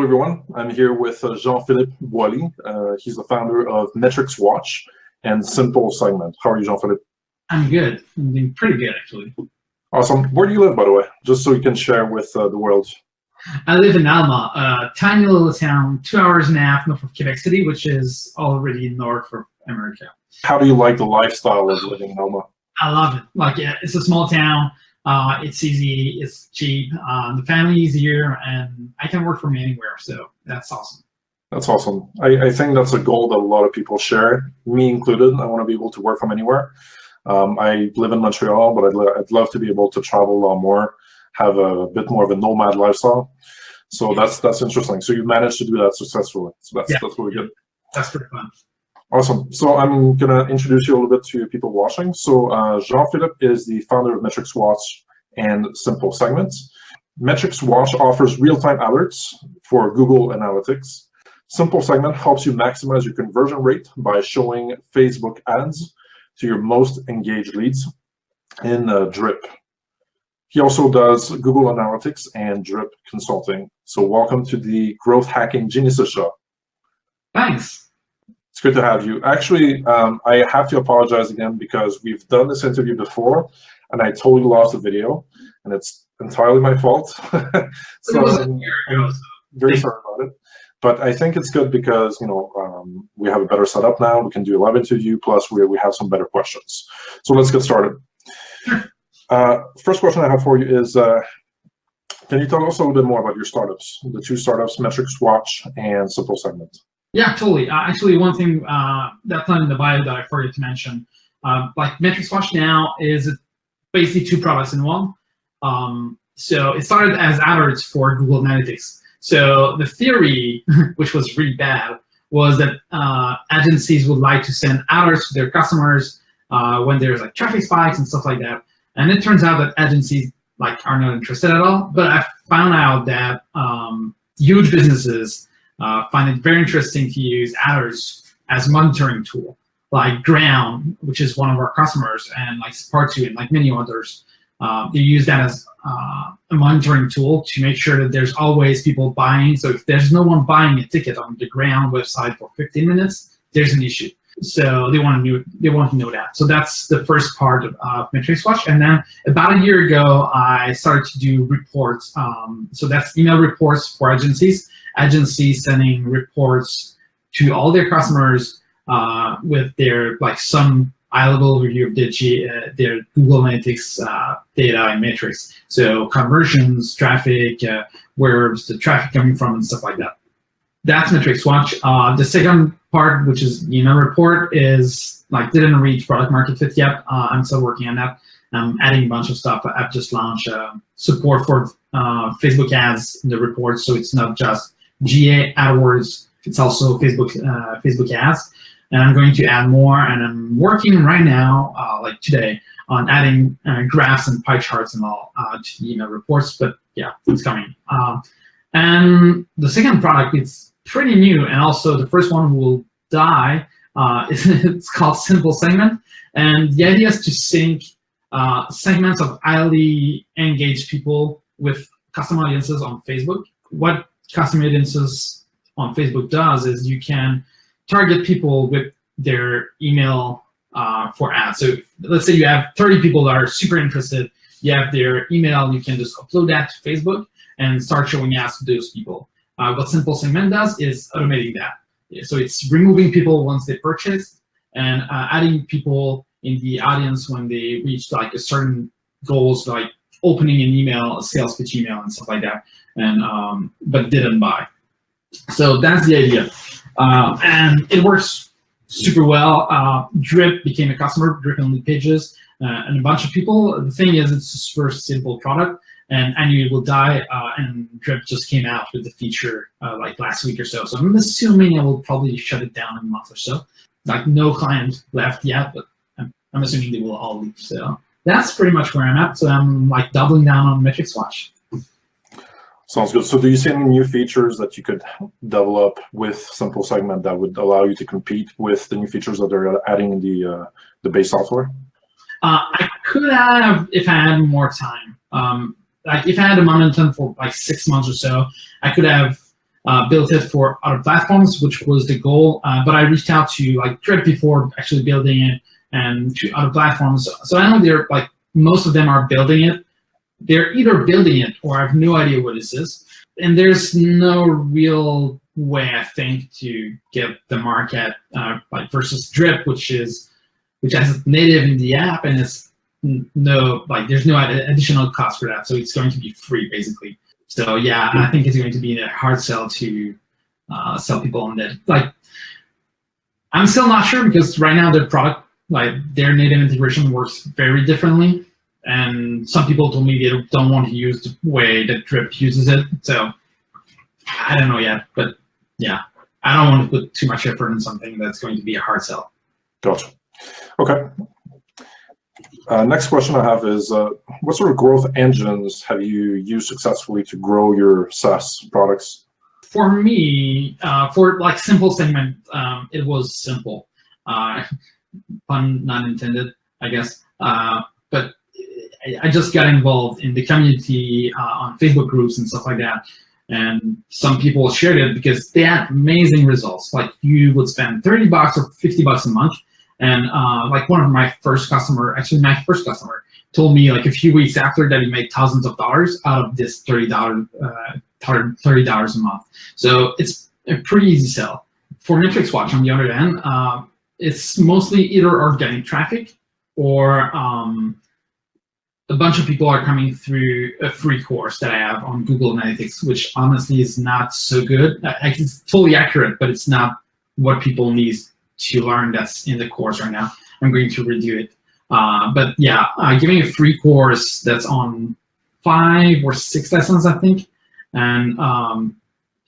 everyone. I'm here with Jean-Philippe Boily. He's the founder of Metrics Watch and Simple Segment. How are you, Jean-Philippe? I'm good. I'm doing pretty good, actually. Awesome. Where do you live, by the way? Just so you can share with the world. I live in Alma, a tiny little town, 2.5 hours north of Quebec City, which is already north of America. How do you like the lifestyle of living in Alma? I love it. Like, yeah, it's a small town. It's easy. It's cheap. The family is here, and I can work from anywhere. So that's awesome. That's awesome. I think that's a goal that a lot of people share, me included. I want to be able to work from anywhere. I live in Montreal, but I'd love to be able to travel a lot more, have a bit more of a nomad lifestyle. So that's interesting. So you managed to do that successfully. So that's really good. That's pretty fun. Awesome. So I'm going to introduce you a little bit to people watching. So Jean-Philippe is the founder of Metrics Watch and Simple Segments. Metrics Watch offers real-time alerts for Google Analytics. Simple Segment helps you maximize your conversion rate by showing Facebook ads to your most engaged leads in Drip. He also does Google Analytics and Drip consulting. So welcome to the Growth Hacking Geniuses Show. Thanks. It's good to have you. Actually, I have to apologize again because we've done this interview before and I totally lost the video and it's entirely my fault. So I'm very sorry about it. But I think it's good because, we have a better setup now. We can do a live interview, plus we have some better questions. So let's get started. First question I have for you is, can you tell us a little bit more about your startups, the two startups, Metrics Watch and Simple Segment? Yeah, totally. Actually, one thing that's not in the bio that I forgot to mention, like Metrics Watch now is basically two products in one. So it started as alerts for Google Analytics. So the theory, which was really bad, was that agencies would like to send alerts to their customers when there's like traffic spikes and stuff like that. And it turns out that agencies are not interested at all. But I found out that huge businesses find it very interesting to use alerts as monitoring tool, like Ground, which is one of our customers, and like Spartu and like many others. They use that as a monitoring tool to make sure that there's always people buying. So if there's no one buying a ticket on the Ground website for 15 minutes, there's an issue. So they want to know that. So that's the first part of Metrics Watch. And then about a year ago, I started to do reports. So that's email reports for agencies. Agencies sending reports to all their customers with their some high-level overview of their Google Analytics data and metrics. So conversions, traffic, where's the traffic coming from, and stuff like that. That's Metrics Watch. The second part, which is email report, is didn't reach product market fit yet. I'm still working on that. I'm adding a bunch of stuff. I've just launched support for Facebook ads in the report, so it's not just GA AdWords, it's also Facebook ads. And I'm going to add more, and I'm working right now, like today, on adding graphs and pie charts and all to the email reports, but yeah, it's coming. And the second product, it's pretty new, and also the first one will die. It's called Simple Segment, and the idea is to sync segments of highly engaged people with custom audiences on Facebook. What custom audiences on Facebook does is you can target people with their email for ads. So let's say you have 30 people that are super interested. You have their email, and you can just upload that to Facebook and start showing ads to those people. What Simple Segment does is automating that. So it's removing people once they purchase and adding people in the audience when they reach a certain goals, like opening an email, a sales pitch email, and stuff like that, and but didn't buy. So that's the idea. And it works super well. Drip became a customer, Drip and lead pages, and a bunch of people. The thing is, it's a super simple product, and annually will die, and Drip just came out with the feature last week or so. So I'm assuming I will probably shut it down in a month or so. No client left yet, but I'm assuming they will all leave. So that's pretty much where I'm at. So I'm doubling down on Metrics Watch. Sounds good. So do you see any new features that you could develop with Simple Segment that would allow you to compete with the new features that they're adding in the base software? I could have if I had more time. If I had a momentum for 6 months or so, I could have built it for other platforms, which was the goal. But I reached out to like Drip before actually building it, and to other platforms. So I know they're like most of them are building it. They're either building it or I have no idea what this is. And there's no real way, I think, to get the market like versus Drip, which has native in the app, and it's there's no additional cost for that, so it's going to be free basically. So yeah, I think it's going to be a hard sell to sell people on that. Like, I'm still not sure because right now their product, like their native integration, works very differently, and some people told me they don't want to use the way that Drip uses it. So I don't know yet, but yeah, I don't want to put too much effort in something that's going to be a hard sell. Gotcha. Okay. Next question I have is, what sort of growth engines have you used successfully to grow your SaaS products? For me, for like simple segment, it was simple. Pun not intended, I guess. But I just got involved in the community on Facebook groups and stuff like that. And some people shared it because they had amazing results. Like you would spend $30 or $50 a month. And like one of my first customer, actually my first customer, told me like a few weeks after that he made thousands of dollars out of this $30 a month. So it's a pretty easy sell. For Metrics Watch, on the other hand, it's mostly either organic traffic or a bunch of people are coming through a free course that I have on Google Analytics, which honestly is not so good. It's totally accurate, but it's not what people need to learn that's in the course right now. I'm going to redo it. But yeah, giving a free course that's on 5 or 6 lessons, I think, and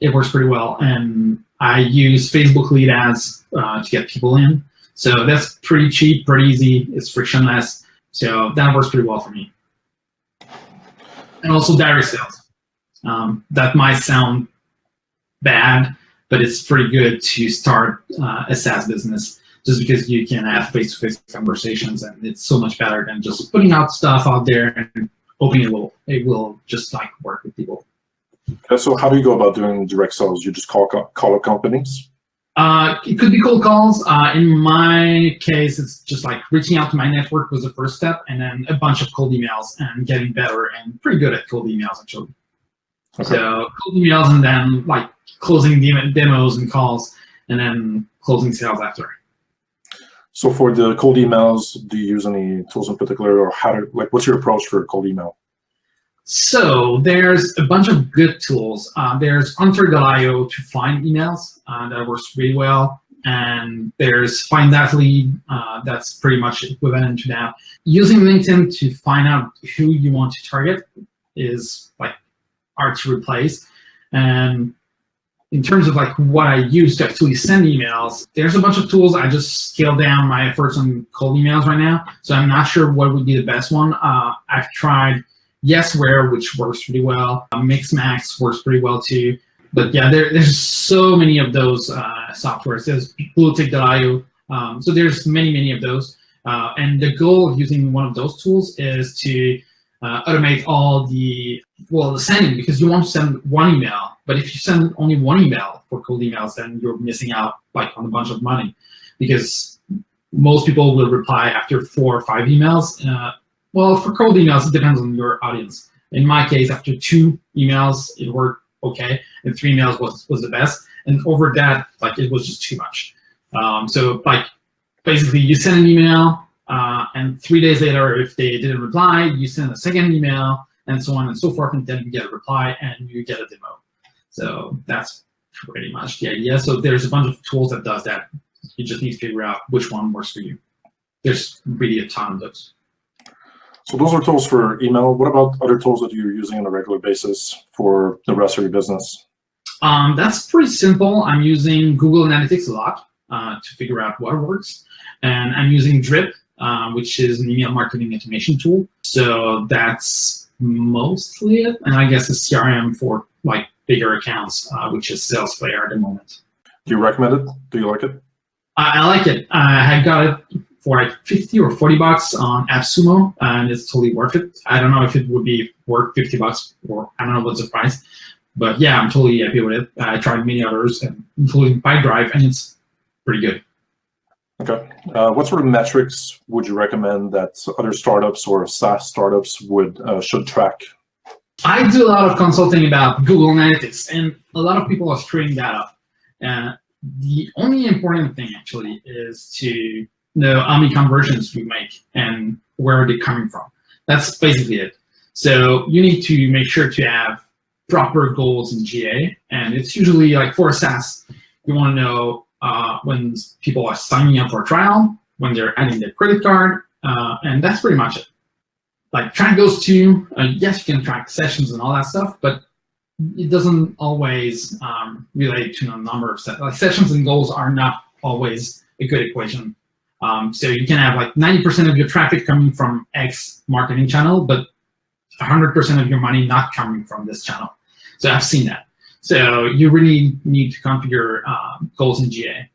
it works pretty well. And I use Facebook lead ads to get people in. So that's pretty cheap, pretty easy. It's frictionless. So that works pretty well for me. And also direct sales. That might sound bad, but it's pretty good to start a SaaS business just because you can have face-to-face conversations, and it's so much better than just putting out stuff out there and hoping it will just like work with people. Okay, so how do you go about doing direct sales? You just call up companies? It could be cold calls. In my case, it's just like reaching out to my network was the first step, and then a bunch of cold emails and getting better and pretty good at cold emails actually. Okay. So cold emails and then like closing demos and calls, and then closing sales after. So for the cold emails, do you use any tools in particular, or what's your approach for a cold email? So there's a bunch of good tools. There's Hunter.io to find emails. That works really well. And there's Find That Lead. That's pretty much equivalent to that. Using LinkedIn to find out who you want to target is like hard to replace. And in terms of like what I use to actually send emails, there's a bunch of tools. I just scaled down my efforts on cold emails right now. So I'm not sure what would be the best one. I've tried Yesware, which works really well. Mixmax works pretty well too. But yeah, there's so many of those softwares. There's Bluetick.io. So there's many of those. And the goal of using one of those tools is to automate all the sending, because you want to send one email. But if you send only one email for cold emails, then you're missing out like on a bunch of money, because most people will reply after 4 or 5 emails. Well, for cold emails, it depends on your audience. In my case, after 2 emails, it worked okay, and 3 emails was the best. And over that, like it was just too much. So like basically, you send an email, and 3 days later, if they didn't reply, you send a second email, and so on and so forth, and then you get a reply and you get a demo. So that's pretty much the idea. So there's a bunch of tools that does that. You just need to figure out which one works for you. There's really a ton of those. So those are tools for email. What about other tools that you're using on a regular basis for the rest of your business? That's pretty simple. I'm using Google Analytics a lot to figure out what works. And I'm using Drip, which is an email marketing automation tool. So that's mostly it. And I guess a CRM for like bigger accounts, which is SalesFlare at the moment. Do you recommend it? Do you like it? I like it. I got it for like 50 or 40 bucks on AppSumo, and it's totally worth it. I don't know if it would be worth 50 bucks, or I don't know what's the price, But yeah, I'm totally happy with it. I tried many others, including PyDrive, and it's pretty good. Okay. What sort of metrics would you recommend that other startups or SaaS startups should track? I do a lot of consulting about Google Analytics, and a lot of people are screwing that up. The only important thing actually is to know how many conversions you make and where they're coming from. That's basically it. So you need to make sure to have proper goals in GA, and it's usually like for a SaaS, you want to know when people are signing up for a trial, when they're adding their credit card, and that's pretty much it. Like track those two. Yes, you can track sessions and all that stuff, but it doesn't always relate to the number of sessions. Like sessions and goals are not always a good equation. So you can have like 90% of your traffic coming from X marketing channel, but 100% of your money not coming from this channel. So I've seen that. So you really need to configure goals in GA.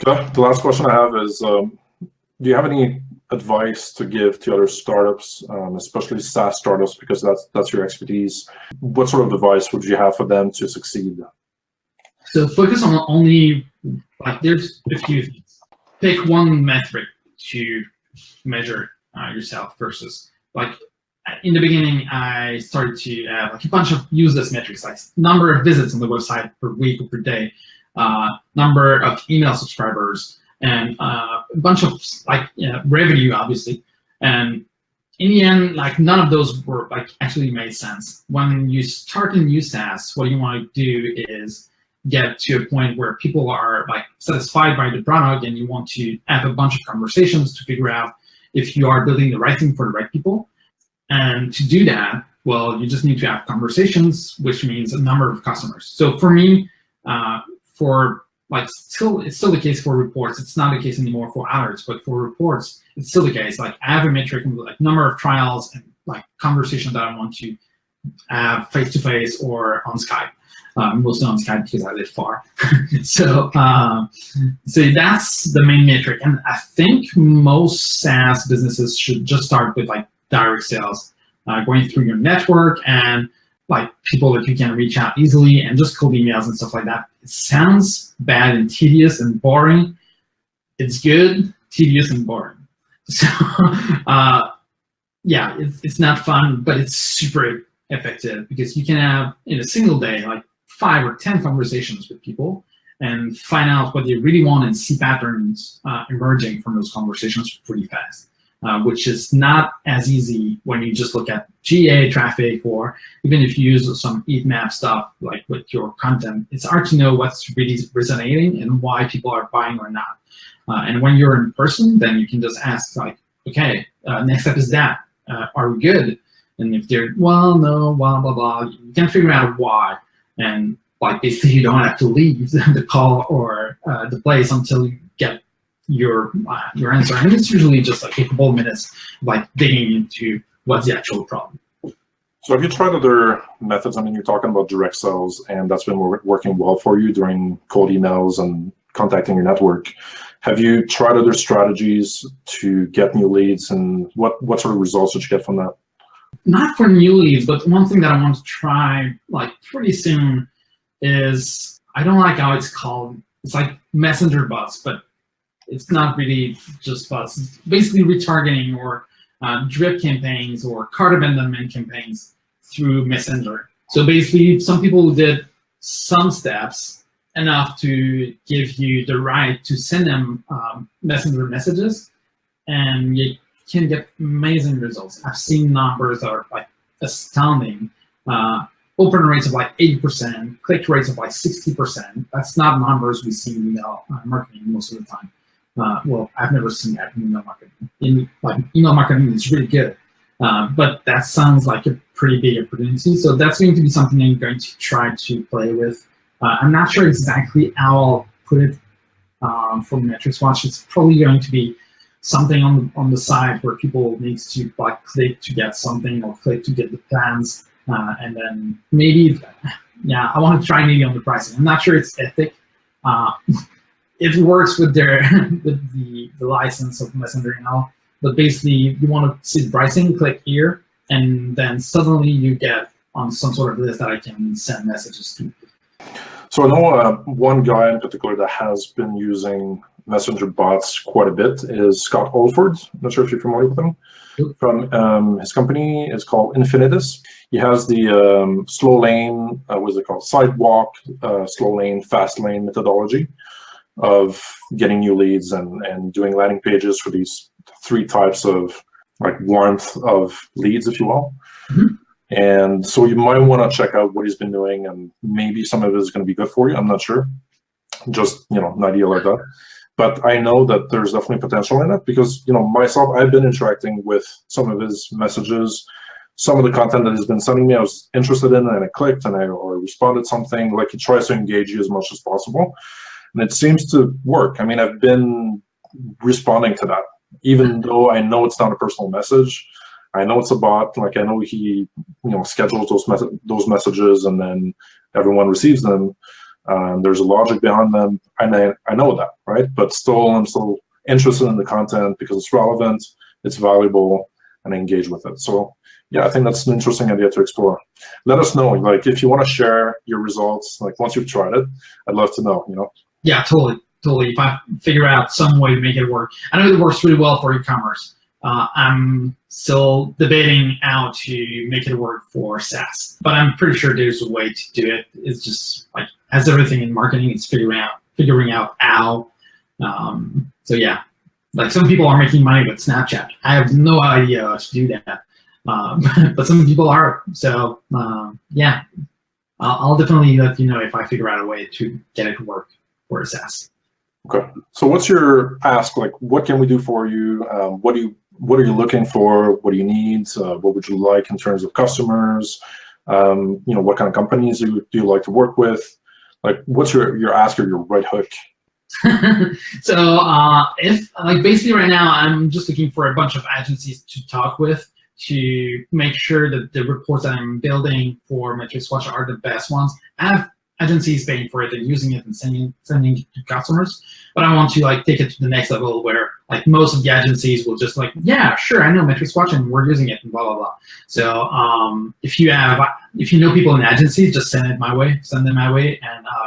Okay. The last question I have is, do you have any advice to give to other startups, especially SaaS startups, because that's your expertise? What sort of advice would you have for them to succeed? So focus on only, like there's a few things. Pick one metric to measure yourself versus, like in the beginning, I started to have like a bunch of useless metrics, like number of visits on the website per week or per day, number of email subscribers, and a bunch of like revenue, obviously. And in the end, like none of those were like actually made sense. When you start a new SaaS, what you want to do is get to a point where people are like satisfied by the product, and you want to have a bunch of conversations to figure out if you are building the right thing for the right people. And to do that, well, you just need to have conversations, which means a number of customers. So for me, for like it's still the case for reports. It's not the case anymore for alerts, but for reports, it's still the case. Like I have a metric, like number of trials and like conversation that I want to have face-to-face or on Skype. Mostly on Skype because I live far. So that's the main metric. And I think most SaaS businesses should just start with like direct sales, going through your network and like people that you can reach out easily and just cold emails and stuff like that. It sounds bad and tedious and boring. It's good, tedious, and boring. So yeah, it's not fun, but it's super effective because you can have in a single day like 5 or 10 conversations with people and find out what they really want and see patterns emerging from those conversations pretty fast. Which is not as easy when you just look at GA traffic, or even if you use some heat map stuff like with your content. It's hard to know what's really resonating and why people are buying or not. And when you're in person, then you can just ask like, okay, next step is that. Are we good? And if they're, well, no, blah, blah, blah, you can figure out why. And like basically you don't have to leave the call or the place until you get your answer, and it's usually just like a couple of minutes like digging into what's the actual problem. So have you tried other methods? I mean, you're talking about direct sales, and that's been working well for you during cold emails and contacting your network. Have you tried other strategies to get new leads, and what sort of results did you get from that? Not for new leads, but one thing that I want to try like pretty soon is, I don't like how it's called. It's like messenger bots, but it's not really just bots. It's basically retargeting or drip campaigns or cart abandonment campaigns through Messenger. So basically, some people did some steps enough to give you the right to send them Messenger messages, and you can get amazing results. I've seen numbers that are like astounding. Open rates of like 80%, click rates of like 60%. That's not numbers we see in email marketing most of the time. Well, I've never seen that in email marketing. Email marketing is really good, but that sounds like a pretty big opportunity. So that's going to be something I'm going to try to play with. I'm not sure exactly how I'll put it for Metrics Watch. It's probably going to be something on the side where people need to like click to get something or click to get the plans, and then maybe, yeah, I want to try maybe on the pricing. I'm not sure it's ethic. It works with their with the license of Messenger and all, but basically you want to see the pricing, click here, and then suddenly you get on some sort of list that I can send messages to. So I know one guy in particular that has been using messenger bots quite a bit is Scott Olford. I'm not sure if you're familiar with him. From his company is called Infinitus. He has the slow lane, what is it called? Sidewalk, slow lane, fast lane methodology of getting new leads and doing landing pages for these 3 types of like warmth of leads, if you will. Mm-hmm. And so you might want to check out what he's been doing, and maybe some of it is going to be good for you. I'm not sure. Just, you know, an idea like that. But I know that there's definitely potential in it because, you know, myself, I've been interacting with some of his messages, some of the content that he's been sending me. I was interested in, and I clicked, and or responded something. Like, he tries to engage you as much as possible, and it seems to work. I mean, I've been responding to that, even though I know it's not a personal message. I know it's a bot. Like, I know he, you know, schedules those messages, and then everyone receives them. There's a logic behind them, and I know that, right? But still, I'm still interested in the content because it's relevant, it's valuable, and I engage with it. So yeah, I think that's an interesting idea to explore. Let us know, like, if you want to share your results, like once you've tried it, I'd love to know, you know? Yeah, totally. If I figure out some way to make it work. I know it works really well for e-commerce. I'm still debating how to make it work for SaaS, but I'm pretty sure there's a way to do it. It's just like, as everything in marketing, it's figuring out how. So yeah, like some people are making money with Snapchat. I have no idea how to do that, but some people are. So yeah, I'll definitely let you know if I figure out a way to get it to work for SaaS. Okay. So what's your ask? Like, what can we do for you? What are you looking for? What do you need? What would you like in terms of customers? You know, what kind of companies do you like to work with? Like, what's your ask or your right hook? So if, like, basically right now, I'm just looking for a bunch of agencies to talk with to make sure that the reports that I'm building for Metrics Watch are the best ones. I have agencies paying for it and using it and sending it to customers, but I want to like take it to the next level where like most of the agencies will just like, yeah, sure, I know Metrics Watch and we're using it and blah blah blah. So if you know people in agencies, just send them my way, and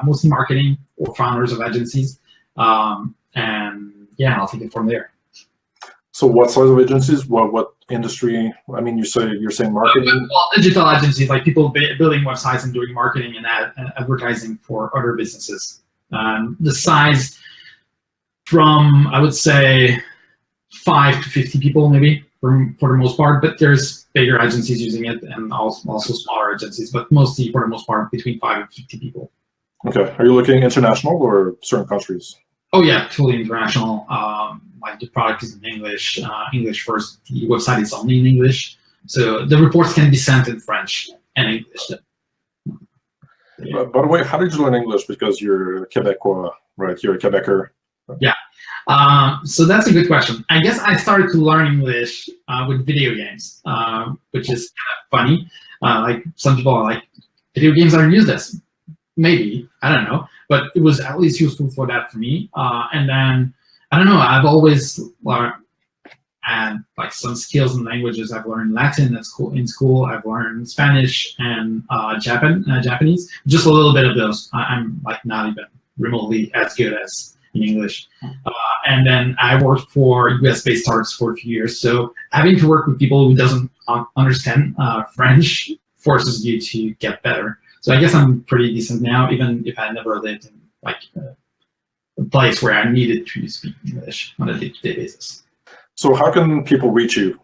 mostly marketing or founders of agencies, and yeah, I'll take it from there. So what size of agencies? What industry? I mean, you're saying marketing? Well, digital agencies, like people building websites and doing marketing and advertising for other businesses. The size from, I would say, 5 to 50 people maybe for the most part, but there's bigger agencies using it and also smaller agencies, but mostly for the most part between 5 and 50 people. Okay. Are you looking international or certain countries? Oh yeah, totally international. Like the product is in English, English first. The website is only in English, so the reports can be sent in French and English. Yeah. By the way, how did you learn English? Because you're Quebecois, right? You're a Quebecer. Yeah. So that's a good question. I guess I started to learn English with video games, which is kind of funny. Like some people are like, video games are useless. Maybe, I don't know, but it was at least useful for that for me. And then, I don't know, I've always learned and like some skills in languages. I've learned Latin in school. I've learned Spanish and Japanese, just a little bit of those. I'm like not even remotely as good as in English. And then I worked for US-based startups for a few years. So having to work with people who doesn't understand French forces you to get better. So I guess I'm pretty decent now, even if I never lived in like a place where I needed to speak English on a day-to-day basis. So how can people reach you?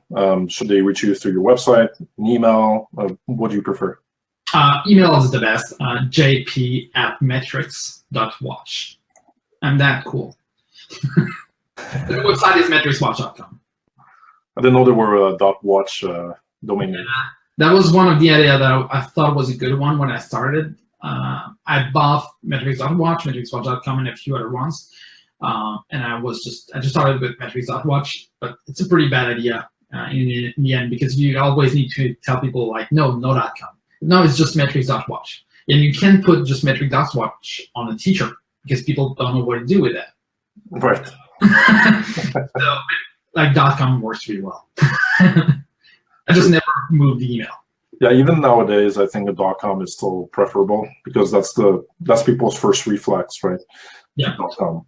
Should they reach you through your website, an email? What do you prefer? Email is the best, jp@metrics.watch. I'm that cool. The website is metricswatch.com. I didn't know there were a .watch domain name. That was one of the ideas that I thought was a good one when I started. I bought metrics.watch, metricswatch.com, and a few other ones. And I just started with metrics.watch, but it's a pretty bad idea in the end, because you always need to tell people like, no .com. No, it's just metrics.watch. And you can't put just metrics.watch on a t-shirt because people don't know what to do with that. Right. So like .com works really well. I just never moved the email. Yeah, even nowadays, I think a .com is still preferable because that's people's first reflex, right? Yeah. .com.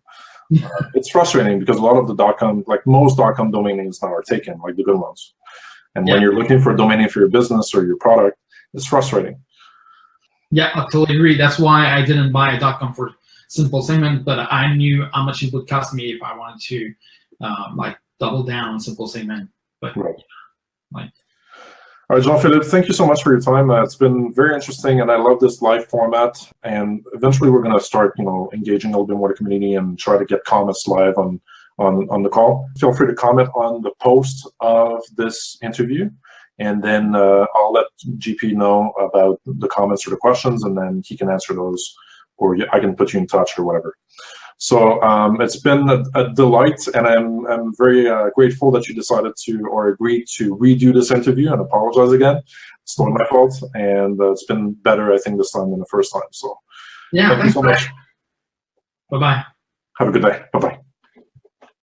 It's frustrating because a lot of the .com, like most .com domain names now are taken, like the good ones. And when you're looking for a domain name for your business or your product, it's frustrating. Yeah, I totally agree. That's why I didn't buy a .com for simple segment, but I knew how much it would cost me if I wanted to like double down on simple segment. But like. All right, Jean-Philippe, thank you so much for your time. It's been very interesting, and I love this live format. And eventually, we're going to start, engaging a little bit more the community and try to get comments live on the call. Feel free to comment on the post of this interview, and then I'll let GP know about the comments or the questions, and then he can answer those, or I can put you in touch or whatever. So it's been a delight, and I'm very grateful that you decided to or agreed to redo this interview, and apologize again. It's not my fault, and it's been better, I think, this time than the first time. So yeah, thank you so much. Bye-bye. Have a good day. Bye-bye.